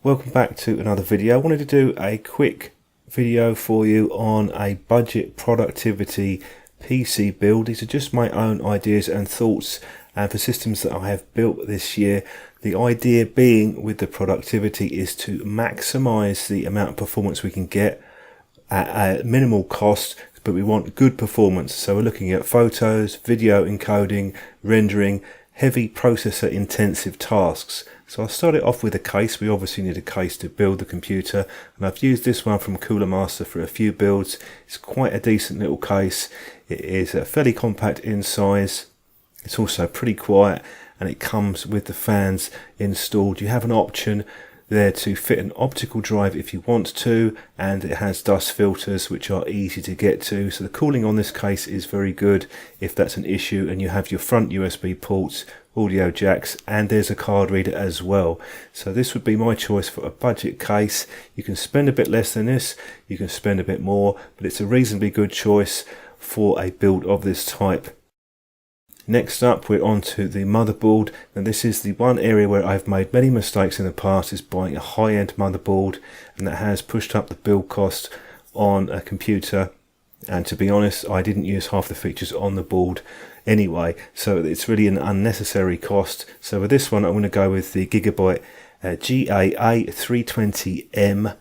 Welcome back to another video. I wanted to do a quick video for you on a budget productivity PC build. These are just my own ideas and thoughts for systems that I have built this year. The idea being with the productivity is to maximize the amount of performance we can get at a minimal cost, but we want good performance. So we're looking at photos, video encoding, rendering, heavy processor intensive tasks. So I'll start it off with a case. We obviously need a case to build the computer, and I've used this one from Cooler Master for a few builds. It's quite a decent little case. It is fairly compact in size. It's also pretty quiet, and it comes with the fans installed. You have an option there to fit an optical drive if you want to, and it has dust filters which are easy to get to. So the cooling on this case is very good if that's an issue, and you have your front USB ports, audio jacks, and there's a card reader as well. So this would be my choice for a budget case. You can spend a bit less than this, you can spend a bit more, but it's a reasonably good choice for a build of this type. Next up, we're on to the motherboard. Now this is the one area where I've made many mistakes in the past, is buying a high-end motherboard, and that has pushed up the build cost on a computer. And to be honest, I didn't use half the features on the board anyway, so it's really an unnecessary cost. So with this one, I'm going to go with the Gigabyte GAA320M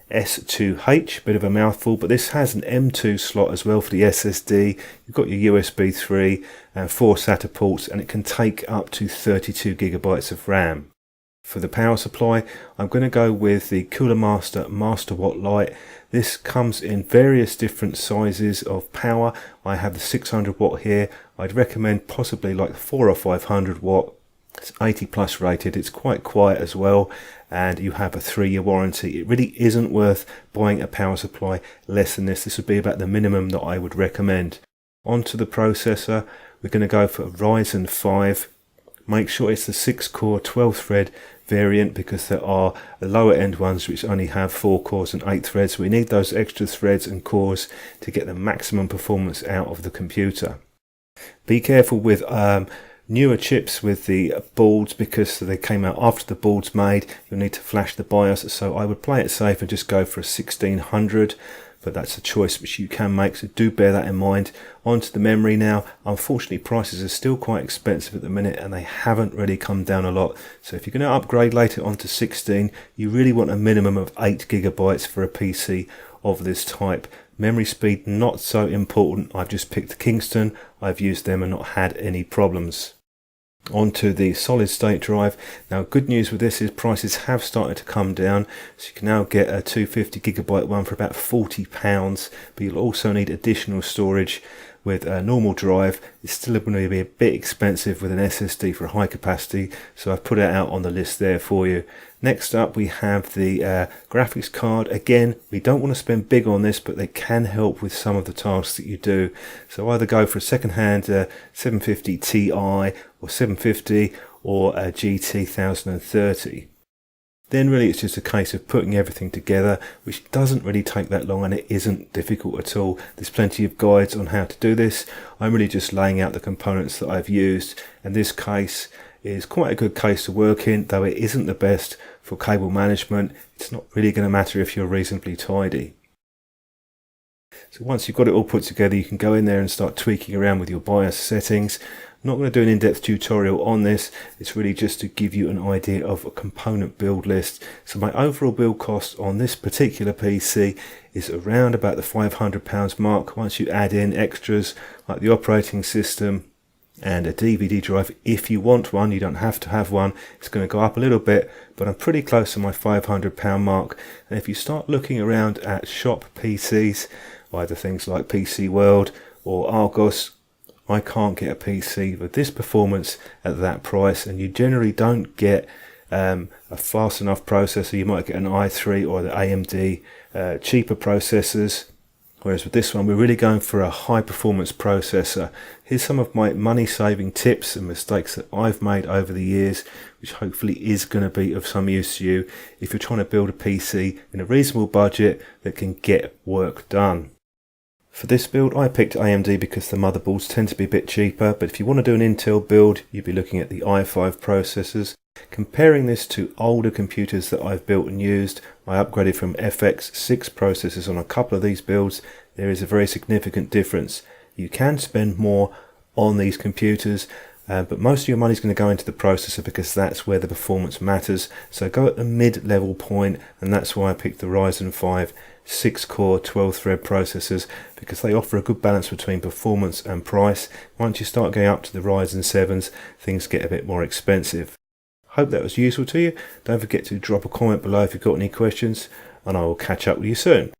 S2H, bit of a mouthful, but this has an M2 slot as well for the SSD. You've got your USB 3 and 4 SATA ports, and it can take up to 32 gigabytes of RAM. For the power supply, I'm going to go with the Cooler Master Master Watt Lite. This comes in various different sizes of power. I have the 600 watt here. I'd recommend possibly like 400 or 500 watt. It's 80 plus rated. It's quite quiet as well, and you have a 3-year warranty. It really isn't worth buying a power supply less than this. This would be about the minimum that I would recommend. Onto the processor, we're going to go for a Ryzen 5. Make sure it's the 6-core 12-thread variant, because there are lower end ones which only have 4 cores and 8 threads. We need those extra threads and cores to get the maximum performance out of the computer. Be careful with newer chips with the boards, because they came out after the board's made. You'll need to flash the BIOS, so I would play it safe and just go for a 1600, but that's a choice which you can make, so do bear that in mind. Onto the memory now. Unfortunately, prices are still quite expensive at the minute, and they haven't really come down a lot. So if you're going to upgrade later onto 16, you really want a minimum of 8 gigabytes for a PC of this type. Memory speed not so important. I've just picked Kingston. I've used them and not had any problems. Onto the solid state drive. Now good news with this is prices have started to come down, so you can now get a 250 gigabyte one for about £40, but you'll also need additional storage. With a normal drive, it's still going to be a bit expensive with an SSD for a high capacity, so I've put it out on the list there for you. Next up, we have the graphics card. Again, we don't want to spend big on this, but they can help with some of the tasks that you do. So either go for a second-hand 750 Ti or 750 or a GT 1030. Then really it's just a case of putting everything together, which doesn't really take that long, and it isn't difficult at all. There's plenty of guides on how to do this. I'm really just laying out the components that I've used, and this case is quite a good case to work in, though it isn't the best for cable management. It's not really going to matter if you're reasonably tidy. So once you've got it all put together, you can go in there and start tweaking around with your BIOS settings. I'm not going to do an in-depth tutorial on this. It's really just to give you an idea of a component build list. So my overall build cost on this particular PC is around about the £500 mark. Once you add in extras like the operating system and a DVD drive, if you want one, you don't have to have one. It's going to go up a little bit, but I'm pretty close to my £500 mark. And if you start looking around at shop PCs, either things like PC World or Argos, I can't get a PC with this performance at that price, and you generally don't get a fast enough processor. You might get an i3 or the AMD cheaper processors, whereas with this one we're really going for a high performance processor. Here's some of my money saving tips and mistakes that I've made over the years, which hopefully is going to be of some use to you if you're trying to build a PC in a reasonable budget that can get work done. For this build, I picked AMD because the motherboards tend to be a bit cheaper, but if you want to do an Intel build, you'd be looking at the i5 processors. Comparing this to older computers that I've built and used, I upgraded from FX6 processors on a couple of these builds. There is a very significant difference. You can spend more on these computers, but most of your money is going to go into the processor because that's where the performance matters. So go at the mid-level point, and that's why I picked the Ryzen 5 6-core 12-thread processors, because they offer a good balance between performance and price. Once you start going up to the Ryzen 7s, things get a bit more expensive. Hope that was useful to you. Don't forget to drop a comment below if you've got any questions, and I will catch up with you soon.